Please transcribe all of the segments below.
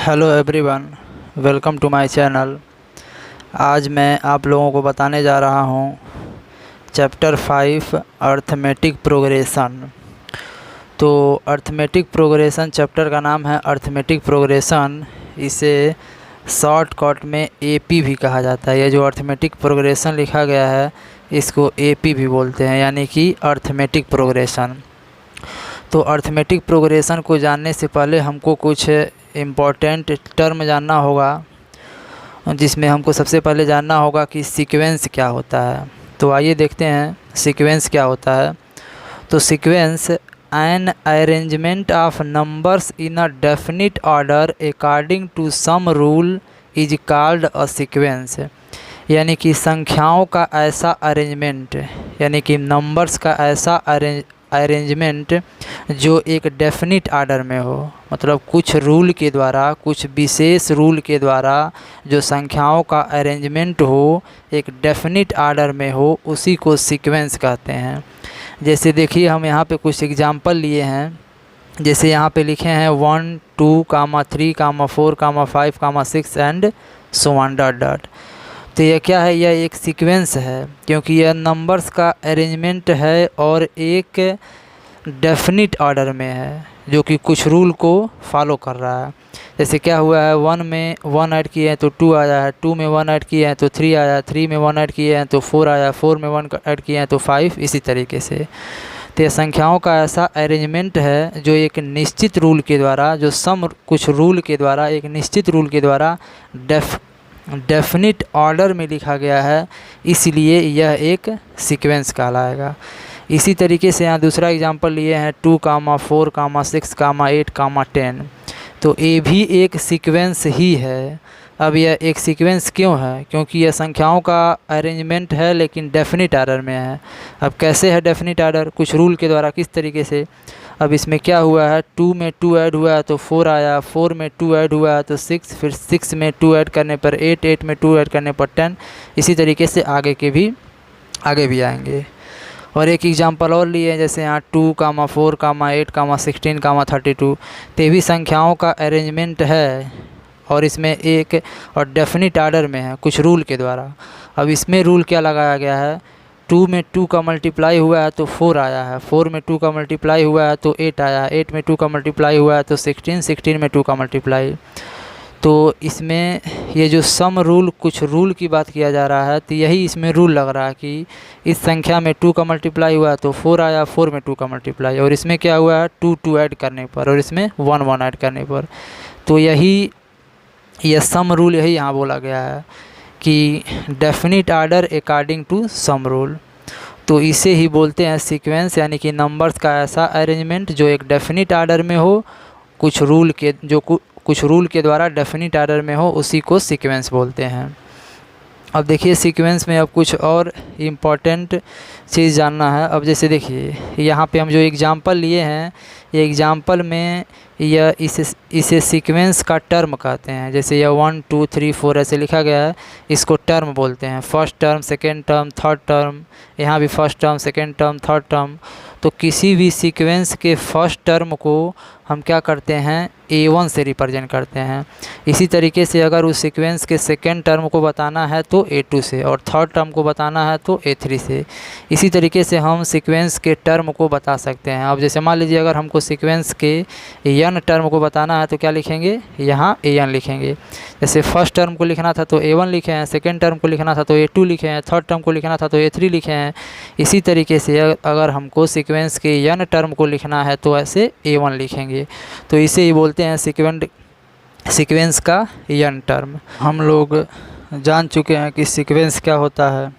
Hello everyone, welcome to my channel. आज मैं आप लोगों को बताने जा रहा हूँ चैप्टर 5 अर्थमेटिक प्रोग्रेशन। तो अर्थमेटिक प्रोग्रेशन चैप्टर का नाम है अर्थमेटिक प्रोग्रेशन। इसे शॉर्टकट में एपी भी कहा जाता है। यह जो अर्थमेटिक प्रोग्रेशन लिखा गया है इसको एपी भी बोलते हैं, यानी कि अर्थमेटिक प्रोग्रेशन। तो अर्थमेटिक प्रोग्रेशन को जानने से पहले हमको कुछ इम्पॉर्टेंट टर्म जानना होगा, जिसमें हमको सबसे पहले जानना होगा कि सीक्वेंस क्या होता है। तो आइए देखते हैं सीक्वेंस क्या होता है। तो sequence an arrangement of numbers in a definite order according to some rule is called a sequence. यानी कि संख्याओं का ऐसा अरेंजमेंट, यानी कि नंबर्स का ऐसा अरेंजमेंट जो एक डेफिनिट आर्डर में हो, मतलब कुछ रूल के द्वारा, कुछ विशेष रूल के द्वारा जो संख्याओं का अरेंजमेंट हो, एक डेफिनिट आर्डर में हो, उसी को सीक्वेंस कहते हैं। जैसे देखिए, हम यहाँ पे कुछ एग्जांपल लिए हैं। जैसे यहाँ पे लिखे हैं 1, 2, 3, 4, 5, 6 and so on dot dot. तो यह क्या है? यह एक सीक्वेंस है, क्योंकि यह नंबर्स का अरेंजमेंट है और एक डेफिनिट ऑर्डर में है जो कि कुछ रूल को फॉलो कर रहा है। जैसे क्या हुआ है, 1 में 1 ऐड किए हैं तो 2 आया है, 2 में 1 ऐड किए हैं तो 3 आया, 3 में 1 ऐड किए हैं तो 4 आया, 4 में 1 ऐड किए हैं तो 5, इसी तरीके से। तो यह संख्याओं का ऐसा अरेंजमेंट है जो एक निश्चित रूल के द्वारा, जो कुछ रूल के द्वारा, एक निश्चित रूल के द्वारा डेफिनिट ऑर्डर में लिखा गया है, इसलिए यह एक सीक्वेंस कहलाएगा। इसी तरीके से यहाँ दूसरा एग्जांपल लिए हैं 2, 4, 6, 8, 10। तो ये भी एक सीक्वेंस ही है। अब यह एक सीक्वेंस क्यों है? क्योंकि यह संख्याओं का अरेंजमेंट है लेकिन डेफिनिट ऑर्डर में है। अब कैसे है डेफिनिट ऑर्डर? कुछ रूल के द्वारा। किस तरीके से? अब इसमें क्या हुआ है, 2 में 2 ऐड हुआ है तो 4 आया, 4 में 2 ऐड हुआ है तो 6, फिर 6 में 2 ऐड करने पर 8, 8 में 2 ऐड करने पर 10। इसी तरीके से आगे भी आएंगे। और एक एग्जांपल और लिए, जैसे यहाँ 2, 4, 8, 16, 32। तो भी संख्याओं का अरेंजमेंट है और इसमें एक और डेफिनिट ऑर्डर में है कुछ रूल के द्वारा। अब इसमें रूल क्या लगाया गया है, 2 में 2 का मल्टीप्लाई हुआ है तो 4 आया है, 4 में 2 का मल्टीप्लाई हुआ है तो 8 आया, 8 में 2 का मल्टीप्लाई हुआ है तो 16, 16 में 2 का मल्टीप्लाई। तो इसमें ये जो सम रूल, कुछ रूल की बात किया जा रहा है, तो यही इसमें रूल लग रहा है कि इस संख्या में 2 का मल्टीप्लाई हुआ है तो 4 आया, 4 में 2 का मल्टीप्लाई, और इसमें क्या हुआ है, 2, 2 ऐड करने पर, और इसमें 1, 1 ऐड करने पर। तो यह सम रूल यही यहाँ बोला गया है कि definite order according to some rule. तो इसे ही बोलते हैं सीक्वेंस, यानी कि नंबर्स का ऐसा अरेंजमेंट जो एक डेफिनिट ऑर्डर में हो, कुछ रूल के द्वारा डेफिनिट ऑर्डर में हो, उसी को सीक्वेंस बोलते हैं। अब देखिए सीक्वेंस में अब कुछ और इम्पॉर्टेंट चीज़ जानना है। अब जैसे देखिए यहाँ पे हम जो एग्जांपल लिए हैं, ये एग्जांपल में यह इसे सीक्वेंस का टर्म कहते हैं। जैसे यह 1, 2, 3, 4 ऐसे लिखा गया है, इसको टर्म बोलते हैं। First term, second term, third term, यहाँ भी first term, second term, third term. तो किसी भी सीक्वेंस के फर्स्ट टर्म को हम क्या करते हैं, A1 से रिप्रेजेंट करते हैं। इसी तरीके से अगर उस सीक्वेंस के सेकेंड टर्म को बताना है तो A2 से, और थर्ड टर्म को बताना है तो A3 से। इसी तरीके से हम सीक्वेंस के टर्म को बता सकते हैं। अब जैसे मान लीजिए अगर हमको सीक्वेंस के n टर्म को बताना है तो क्या लिखेंगे, यहाँ AN लिखेंगे। जैसे फर्स्ट टर्म को लिखना था तो A1 लिखे हैं, सेकेंड टर्म को लिखना था तो A2 लिखे हैं, थर्ड टर्म को लिखना था तो A3 लिखे हैं। इसी तरीके से अगर हमको सीक्वेंस के n टर्म को लिखना है तो ऐसे A1 लिखेंगे। तो इसे ही बोलते हैं सीक्वेंस का n टर्म। हम लोग जान चुके हैं कि सीक्वेंस क्या होता है,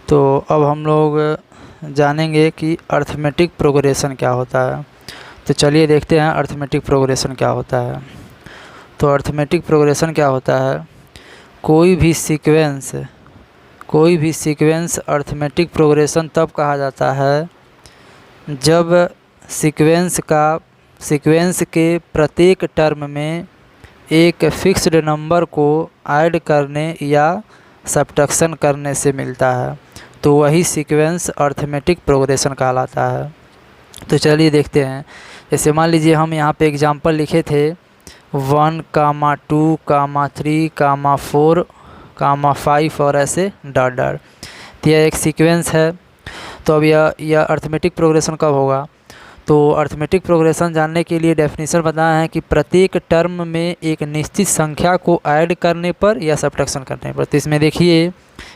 तो अब हम लोग जानेंगे कि अर्थमेटिक प्रोग्रेशन क्या होता है। तो चलिए देखते हैं अर्थमेटिक प्रोग्रेशन क्या होता है। तो अर्थमेटिक प्रोग्रेशन क्या होता है, कोई भी सीक्वेंस अर्थमेटिक प्रोग्रेशन तब कहा जाता है जब सीक्वेंस के प्रत्येक टर्म में एक फिक्स्ड नंबर को ऐड करने या सब्ट्रैक्शन करने से मिलता है, तो वही सीक्वेंस अर्थमेटिक प्रोग्रेशन कहलाता है। तो चलिए देखते हैं। जैसे मान लीजिए हम यहाँ पे एग्जांपल लिखे थे 1, 2, 3, 4, 5 और ऐसे डॉट डॉट। तो यह एक सीक्वेंस है। तो अब यह अर्थमेटिक प्रोग्रेशन कब होगा? तो अर्थमेटिक प्रोग्रेशन जानने के लिए डेफिनेशन बताया है कि प्रत्येक टर्म में एक निश्चित संख्या को ऐड करने पर या सब्ट्रैक्शन करने पर। तो इसमें देखिए,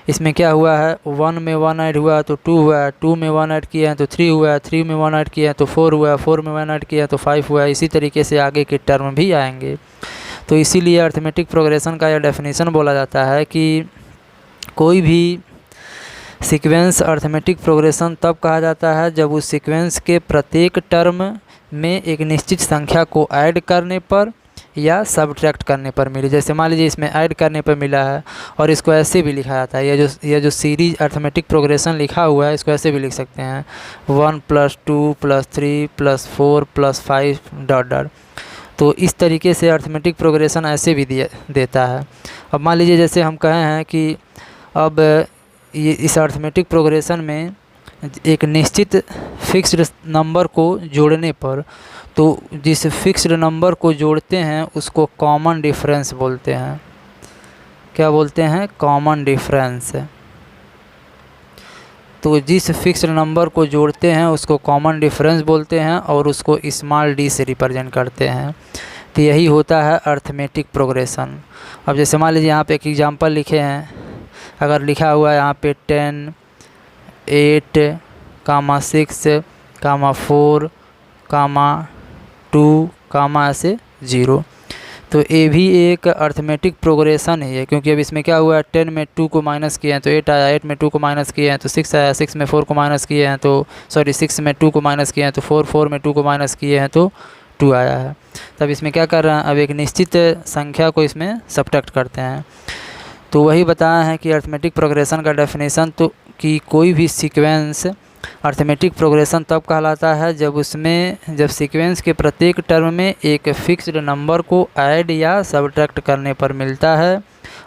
इसमें क्या हुआ है, 1 में 1 ऐड हुआ तो 2 हुआ है, 2 में 1 ऐड किया है तो 3 हुआ है, 3 में 1 ऐड किया है तो 4 हुआ है, 4 में 1 ऐड किया है तो 5 हुआ है। इसी तरीके से आगे के टर्म भी आएंगे। तो इसीलिए अर्थमेटिक प्रोग्रेशन का यह डेफिनेशन बोला जाता है कि कोई भी सीक्वेंस अर्थमेटिक प्रोग्रेशन तब कहा जाता है जब उस सीक्वेंस के प्रत्येक टर्म में एक निश्चित संख्या को ऐड करने पर या सब्ट्रैक्ट करने पर मिले। जैसे मान लीजिए इसमें ऐड करने पर मिला है और इसको ऐसे भी लिखा जाता है, यह जो सीरीज अर्थमेटिक प्रोग्रेशन लिखा हुआ है इसको ऐसे भी लिख सकते हैं, 1 + 2 + 3 + 4 + 5 डॉट डॉट। तो इस तरीके से अर्थमेटिक प्रोग्रेशन ऐसे भी देता है। अब मान लीजिए जैसे हम कहे हैं कि अब ये इस अर्थमेटिक प्रोग्रेशन में एक निश्चित फिक्स्ड नंबर को जोड़ने पर, तो जिस फिक्स्ड नंबर को जोड़ते हैं उसको कॉमन डिफरेंस बोलते हैं। क्या बोलते हैं? Common difference. तो जिस फिक्स्ड नंबर को जोड़ते हैं उसको कॉमन डिफरेंस बोलते हैं और उसको स्मॉल d से रिप्रेजेंट करते हैं। तो यही होता है अर्थमेटिक प्रोग्रेशन। अब जैसे मान लीजिए यहाँ पे एक एग्जांपल लिखे हैं, अगर लिखा हुआ है यहाँ पे 10, 8, 6, 4, 2, ऐसे 0। तो ये भी एक अर्थमेटिक प्रोग्रेशन ही है, क्योंकि अब इसमें क्या हुआ है, 10 में 2 को माइनस किए हैं तो 8 आया, 8 में 2 को माइनस किए हैं तो 6 आया, 6 में 4 को माइनस किए हैं तो 6 में 2 को माइनस किए हैं तो 4 में 2 को माइनस किए हैं तो 2 आया है। तब इसमें क्या कर रहे हैं, अब एक निश्चित संख्या को इसमें सब्ट्रैक्ट करते हैं। तो वही बताया है कि अर्थमेटिक प्रोग्रेशन का डेफिनेशन, तो कि कोई भी सीक्वेंस अर्थमेटिक प्रोग्रेशन तब कहलाता है जब सीक्वेंस के प्रत्येक टर्म में एक फिक्स्ड नंबर को ऐड या सब्ट्रैक्ट करने पर मिलता है,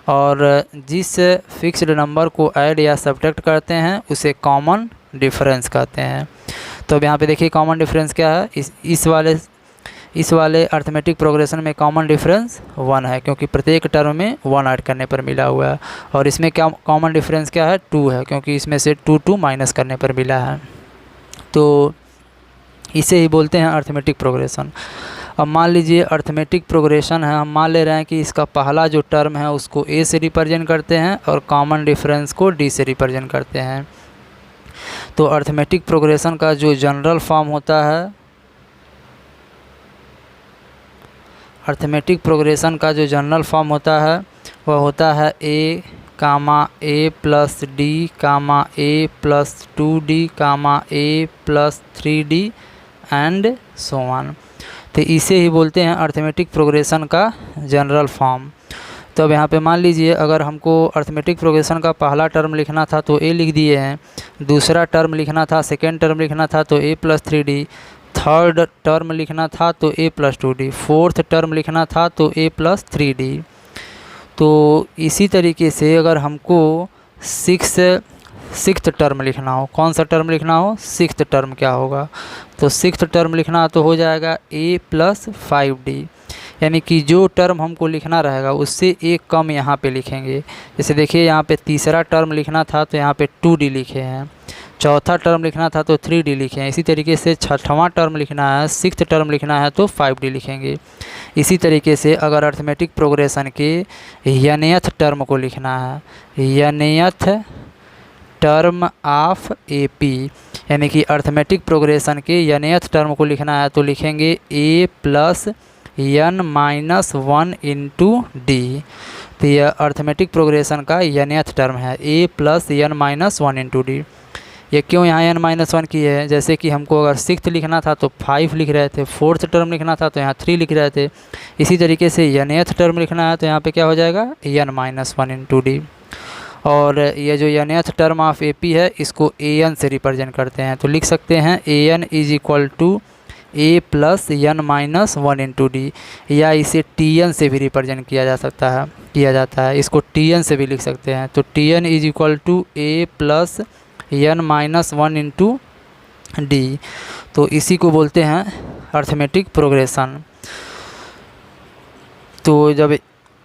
और जिस फिक्स्ड नंबर को ऐड या सब्ट्रैक्ट करते हैं उसे कॉमन डिफरेंस कहते हैं। तो अब यहाँ पे देखिए कॉमन डिफरेंस क्या है, इस वाले अर्थमेटिक प्रोग्रेशन में कॉमन डिफरेंस 1 है, क्योंकि प्रत्येक टर्म में 1 ऐड करने पर मिला हुआ है। और इसमें क्या कॉमन डिफरेंस क्या है, 2 है, क्योंकि इसमें से 2 माइनस करने पर मिला है। तो इसे ही बोलते हैं अर्थमेटिक प्रोग्रेशन। अब मान लीजिए अर्थमेटिक प्रोग्रेशन है, हम मान ले रहे हैं कि इसका पहला जो टर्म है उसको a से रिप्रेजेंट करते हैं और कॉमन डिफरेंस को d से रिप्रेजेंट करते हैं। तो अर्थमेटिक प्रोग्रेशन का जो जनरल फॉर्म होता है, अर्थमेटिक प्रोग्रेशन का जो जनरल फॉर्म होता है वह होता है a, a + d, a + 2d, a + 3d and so on. तो इसे ही बोलते हैं अर्थमेटिक प्रोग्रेशन का जनरल फॉर्म। तो अब यहाँ पे मान लीजिए अगर हमको अर्थमेटिक प्रोग्रेशन का पहला टर्म लिखना था तो a लिख दिए हैं, दूसरा टर्म लिखना था, सेकेंड टर्म लिखना था तो a + 3d, थर्ड टर्म लिखना था तो a + 2d, फोर्थ टर्म लिखना था तो a + 3d। तो इसी तरीके से अगर हमको सिक्स्थ टर्म लिखना हो, कौन सा टर्म लिखना हो, सिक्स्थ टर्म क्या होगा, तो सिक्स्थ टर्म लिखना तो हो जाएगा a + 5d, यानी कि जो टर्म हमको लिखना रहेगा उससे एक कम यहाँ पे लिखेंगे। जैसे देखिए यहाँ पे तीसरा टर्म लिखना था तो यहाँ पे 2d लिखे हैं, चौथा टर्म लिखना था तो 3d लिखे हैं। इसी तरीके से छठवां टर्म लिखना है, सिक्स्थ टर्म लिखना है तो 5d लिखेंगे। इसी तरीके से अगर अर्थमेटिक प्रोग्रेशन के nth टर्म को लिखना है, nth टर्म ऑफ AP, यानी कि अर्थमेटिक प्रोग्रेशन के nth टर्म को लिखना है तो लिखेंगे a + n - 1 × d। तो यह अर्थमेटिक प्रोग्रेशन का nth टर्म है, a + n - 1 × d। ये क्यों यहाँ n-1 की है, जैसे कि हमको अगर सिक्स्थ लिखना था तो 5 लिख रहे थे, फोर्थ टर्म लिखना था तो यहाँ 3 लिख रहे थे। इसी तरीके से nth टर्म लिखना है तो यहाँ पे क्या हो जाएगा, n-1 × d। और ये जो nth टर्म ऑफ AP है इसको an से रिप्रेजेंट करते हैं, तो लिख सकते हैं an = a + n - 1 × d, या इसे Tn से भी रिप्रेजेंट किया जाता है, इसको Tn से भी लिख सकते हैं। तो Tn = a + n - 1 × d। तो इसी को बोलते हैं अर्थमेटिक प्रोग्रेशन। तो जब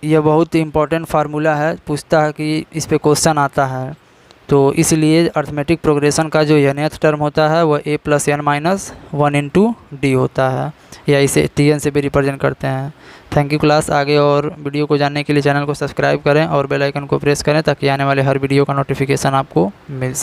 यह बहुत ही इम्पोर्टेंट फार्मूला है, पूछता है कि इस पे क्वेश्चन आता है, तो इसलिए अर्थमेटिक प्रोग्रेशन का जो nth टर्म होता है वह a + n-1 इंटू डी होता है, या इसे Tn से भी रिप्रेजेंट करते हैं। Thank you class. आगे और वीडियो को जानने के लिए चैनल को सब्सक्राइब करें और बेल आइकन को प्रेस करें ताकि आने वाले हर वीडियो का नोटिफिकेशन आपको मिल सके।